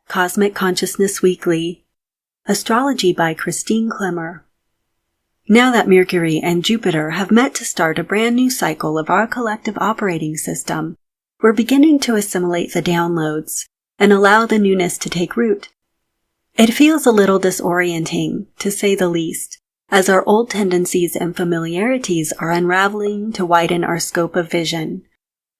Cosmic Consciousness Weekly, Astrology by Christine Clemmer. Now that Mercury and Jupiter have met to start a brand new cycle of our collective operating system, we're beginning to assimilate the downloads and allow the newness to take root. It feels a little disorienting, to say the least, as our old tendencies and familiarities are unraveling to widen our scope of vision,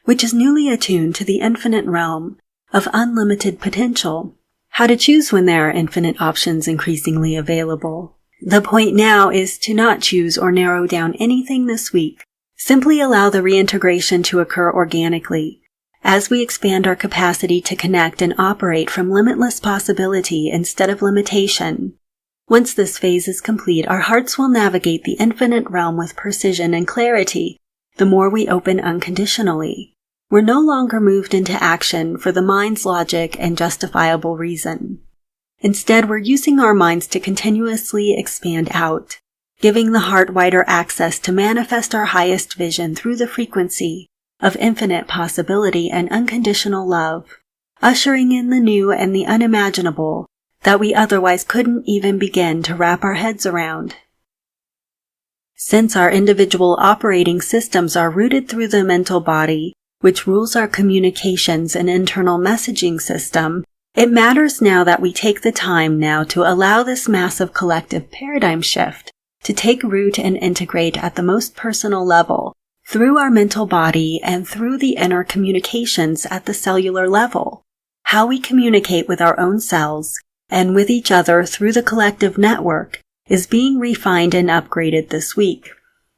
which is newly attuned to the infinite realm of unlimited potential. How to choose when there are infinite options increasingly available. The point now is to not choose or narrow down anything this week. Simply allow the reintegration to occur organically as we expand our capacity to connect and operate from limitless possibility instead of limitation. Once this phase is complete, our hearts will navigate the infinite realm with precision and clarity the more we open unconditionally. We're no longer moved into action for the mind's logic and justifiable reason. Instead, we're using our minds to continuously expand out, giving the heart wider access to manifest our highest vision through the frequency of infinite possibility and unconditional love, ushering in the new and the unimaginable that we otherwise couldn't even begin to wrap our heads around. Since our individual operating systems are rooted through the mental body, which rules our communications and internal messaging system, it matters now that we take the time now to allow this massive collective paradigm shift to take root and integrate at the most personal level, through our mental body and through the inner communications at the cellular level. How we communicate with our own cells and with each other through the collective network is being refined and upgraded this week.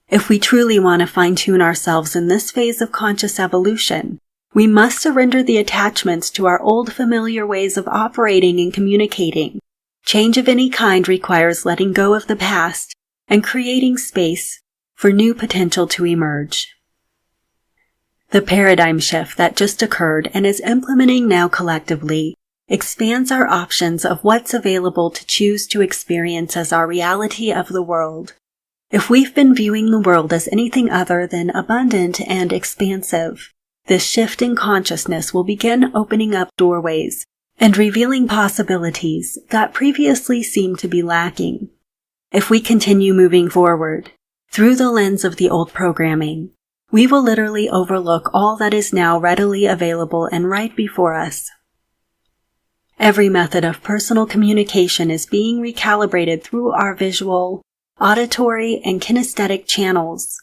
If we truly want to fine-tune ourselves in this phase of conscious evolution, we must surrender the attachments to our old familiar ways of operating and communicating. Change of any kind requires letting go of the past and creating space for new potential to emerge. The paradigm shift that just occurred and is implementing now collectively expands our options of what's available to choose to experience as our reality of the world. If we've been viewing the world as anything other than abundant and expansive, this shift in consciousness will begin opening up doorways and revealing possibilities that previously seemed to be lacking. If we continue moving forward through the lens of the old programming, we will literally overlook all that is now readily available and right before us. Every method of personal communication is being recalibrated through our visual, auditory, and kinesthetic channels.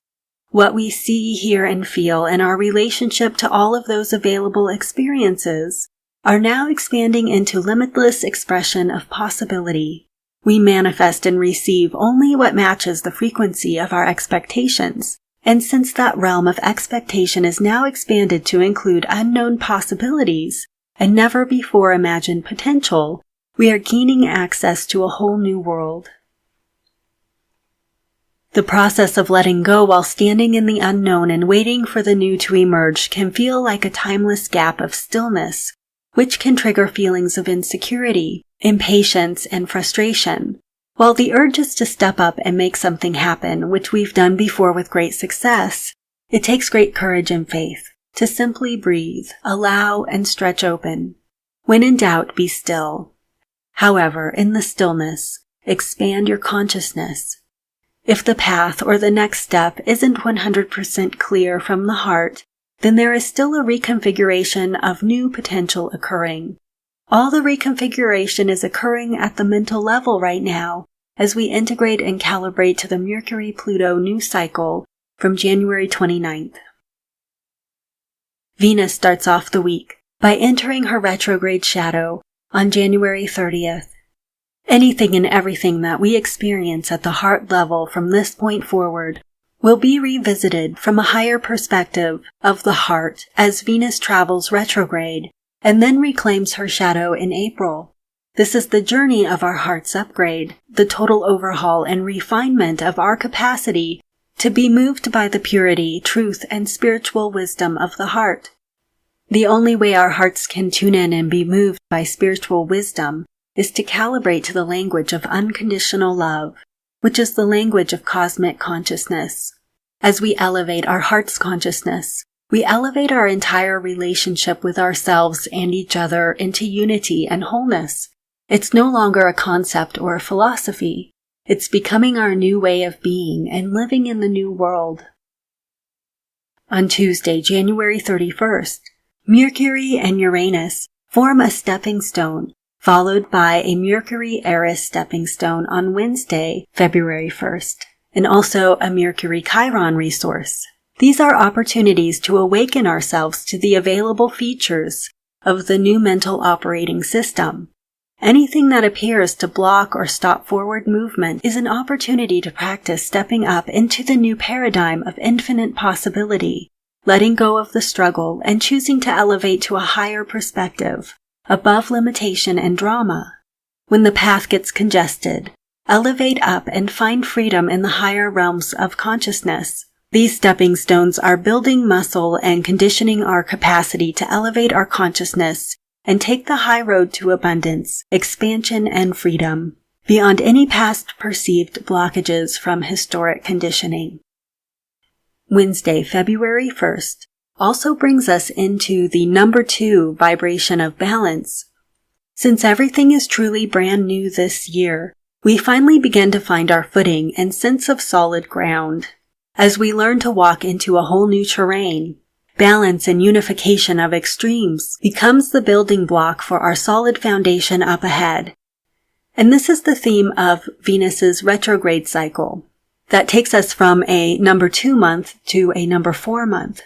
What we see, hear, and feel in our relationship to all of those available experiences are now expanding into limitless expression of possibility. We manifest and receive only what matches the frequency of our expectations, and since that realm of expectation is now expanded to include unknown possibilities and never before imagined potential, we are gaining access to a whole new world. The process of letting go while standing in the unknown and waiting for the new to emerge can feel like a timeless gap of stillness, which can trigger feelings of insecurity, impatience, and frustration. While the urge is to step up and make something happen, which we've done before with great success, it takes great courage and faith to simply breathe, allow, and stretch open. When in doubt, be still. However, in the stillness, expand your consciousness. If the path or the next step isn't 100% clear from the heart, then there is still a reconfiguration of new potential occurring. All the reconfiguration is occurring at the mental level right now as we integrate and calibrate to the Mercury-Pluto new cycle from January 29th. Venus starts off the week by entering her retrograde shadow on January 30th. Anything and everything that we experience at the heart level from this point forward will be revisited from a higher perspective of the heart as Venus travels retrograde and then reclaims her shadow in April. This is the journey of our heart's upgrade, the total overhaul and refinement of our capacity to be moved by the purity, truth, and spiritual wisdom of the heart. The only way our hearts can tune in and be moved by spiritual wisdom is to calibrate to the language of unconditional love, which is the language of cosmic consciousness. As we elevate our heart's consciousness, we elevate our entire relationship with ourselves and each other into unity and wholeness. It's no longer a concept or a philosophy. It's becoming our new way of being and living in the new world. On Tuesday, January 31st, Mercury and Uranus form a stepping stone, followed by a Mercury-Eris stepping stone on Wednesday, February 1st, and also a Mercury-Chiron resource. These are opportunities to awaken ourselves to the available features of the new mental operating system. Anything that appears to block or stop forward movement is an opportunity to practice stepping up into the new paradigm of infinite possibility, letting go of the struggle and choosing to elevate to a higher perspective, above limitation and drama. When the path gets congested, elevate up and find freedom in the higher realms of consciousness. These stepping stones are building muscle and conditioning our capacity to elevate our consciousness and take the high road to abundance, expansion, and freedom, beyond any past perceived blockages from historic conditioning. Wednesday, February 1st, also brings us into the number 2 vibration of balance. Since everything is truly brand new this year, we finally begin to find our footing and sense of solid ground. As we learn to walk into a whole new terrain, balance and unification of extremes becomes the building block for our solid foundation up ahead. And this is the theme of Venus's retrograde cycle that takes us from a number 2 month to a number 4 month.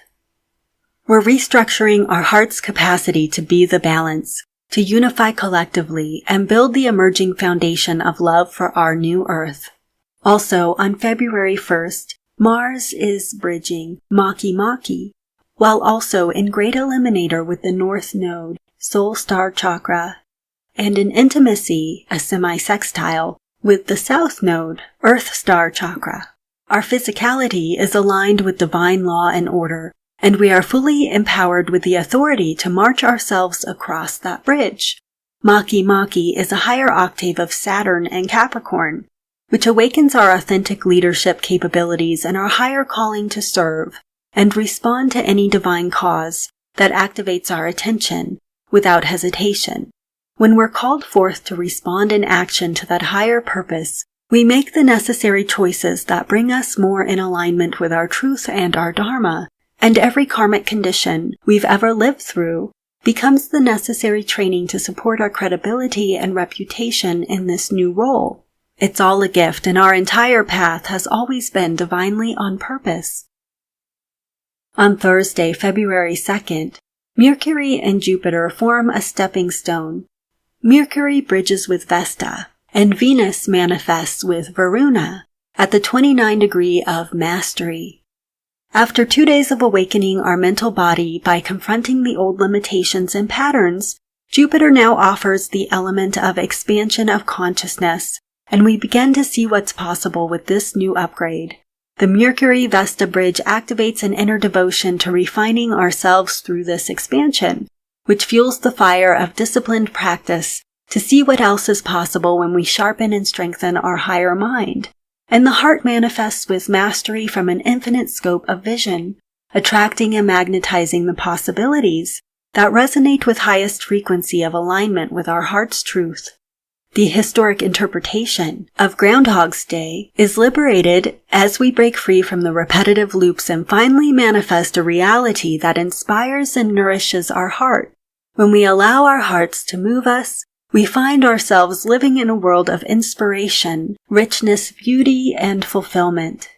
We're restructuring our heart's capacity to be the balance, to unify collectively and build the emerging foundation of love for our new earth. Also, on February 1st, Mars is bridging Maki-Maki, while also in Great Eliminator with the North Node, Soul Star Chakra, and in Intimacy, a semi-sextile, with the South Node, Earth Star Chakra. Our physicality is aligned with divine law and order, and we are fully empowered with the authority to march ourselves across that bridge. Maki-Maki is a higher octave of Saturn and Capricorn, which awakens our authentic leadership capabilities and our higher calling to serve and respond to any divine cause that activates our attention without hesitation. When we're called forth to respond in action to that higher purpose, we make the necessary choices that bring us more in alignment with our truth and our dharma, and every karmic condition we've ever lived through becomes the necessary training to support our credibility and reputation in this new role. It's all a gift, and our entire path has always been divinely on purpose. On Thursday, February 2nd, Mercury and Jupiter form a stepping stone. Mercury bridges with Vesta, and Venus manifests with Varuna at the 29 degree of mastery. After 2 days of awakening our mental body by confronting the old limitations and patterns, Jupiter now offers the element of expansion of consciousness, and we begin to see what's possible with this new upgrade. The Mercury-Vesta bridge activates an inner devotion to refining ourselves through this expansion, which fuels the fire of disciplined practice to see what else is possible when we sharpen and strengthen our higher mind. And the heart manifests with mastery from an infinite scope of vision, attracting and magnetizing the possibilities that resonate with highest frequency of alignment with our heart's truth. The historic interpretation of Groundhog's Day is liberated as we break free from the repetitive loops and finally manifest a reality that inspires and nourishes our heart. When we allow our hearts to move us, we find ourselves living in a world of inspiration, richness, beauty, and fulfillment.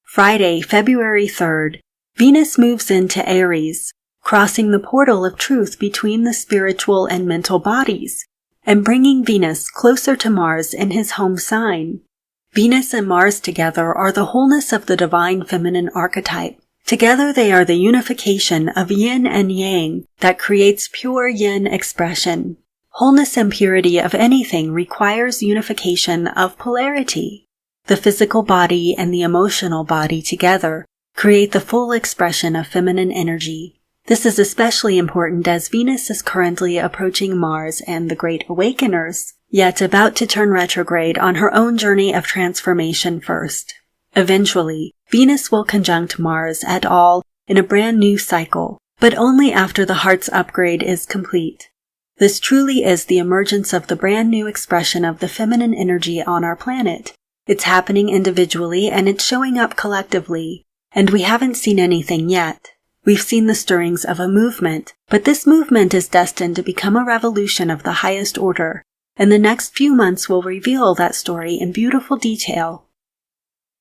Friday, February 3rd, Venus moves into Aries, crossing the portal of truth between the spiritual and mental bodies, and bringing Venus closer to Mars in his home sign. Venus and Mars together are the wholeness of the divine feminine archetype. Together they are the unification of yin and yang that creates pure yin expression. Wholeness and purity of anything requires unification of polarity. The physical body and the emotional body together create the full expression of feminine energy. This is especially important as Venus is currently approaching Mars and the Great Awakeners. yet about to turn retrograde on her own journey of transformation first. Eventually, Venus will conjunct Mars et al. In a brand new cycle, but only after the heart's upgrade is complete. This truly is the emergence of the brand new expression of the feminine energy on our planet. It's happening individually and it's showing up collectively, and we haven't seen anything yet. We've seen the stirrings of a movement, but this movement is destined to become a revolution of the highest order, and the next few months will reveal that story in beautiful detail.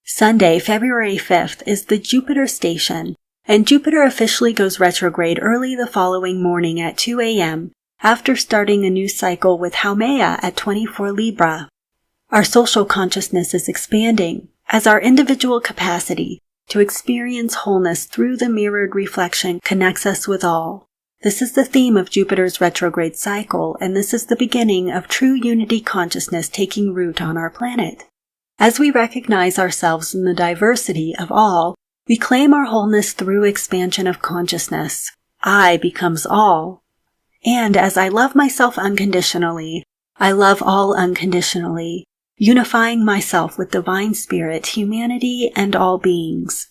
Sunday, February 5th is the Jupiter station, and Jupiter officially goes retrograde early the following morning at 2 a.m. after starting a new cycle with Haumea at 24 Libra. Our social consciousness is expanding as our individual capacity to experience wholeness through the mirrored reflection connects us with all. This is the theme of Jupiter's retrograde cycle, and this is the beginning of true unity consciousness taking root on our planet. As we recognize ourselves in the diversity of all, we claim our wholeness through expansion of consciousness. I becomes all. And as I love myself unconditionally, I love all unconditionally, unifying myself with divine spirit, humanity, and all beings.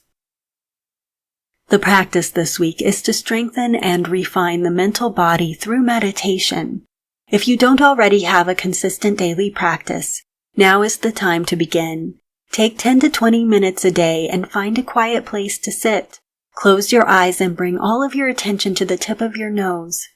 The practice this week is to strengthen and refine the mental body through meditation. If you don't already have a consistent daily practice, now is the time to begin. Take 10 to 20 minutes a day and find a quiet place to sit. Close your eyes and bring all of your attention to the tip of your nose.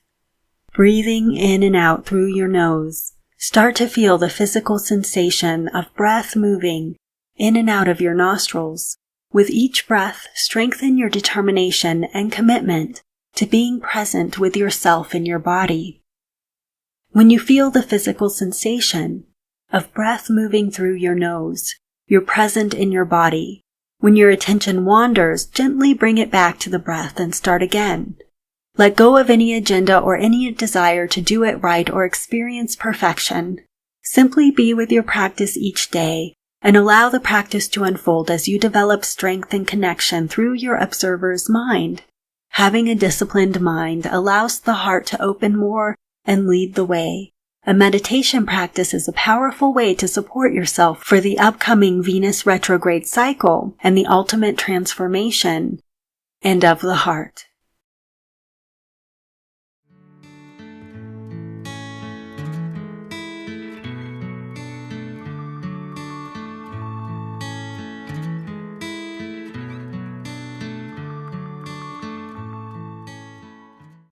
Breathing in and out through your nose. Start to feel the physical sensation of breath moving in and out of your nostrils. With each breath, strengthen your determination and commitment to being present with yourself in your body. When you feel the physical sensation of breath moving through your nose, you're present in your body. When your attention wanders, gently bring it back to the breath and start again. Let go of any agenda or any desire to do it right or experience perfection. Simply be with your practice each day and allow the practice to unfold as you develop strength and connection through your observer's mind. Having a disciplined mind allows the heart to open more and lead the way. A meditation practice is a powerful way to support yourself for the upcoming Venus retrograde cycle and the ultimate transformation and of the heart.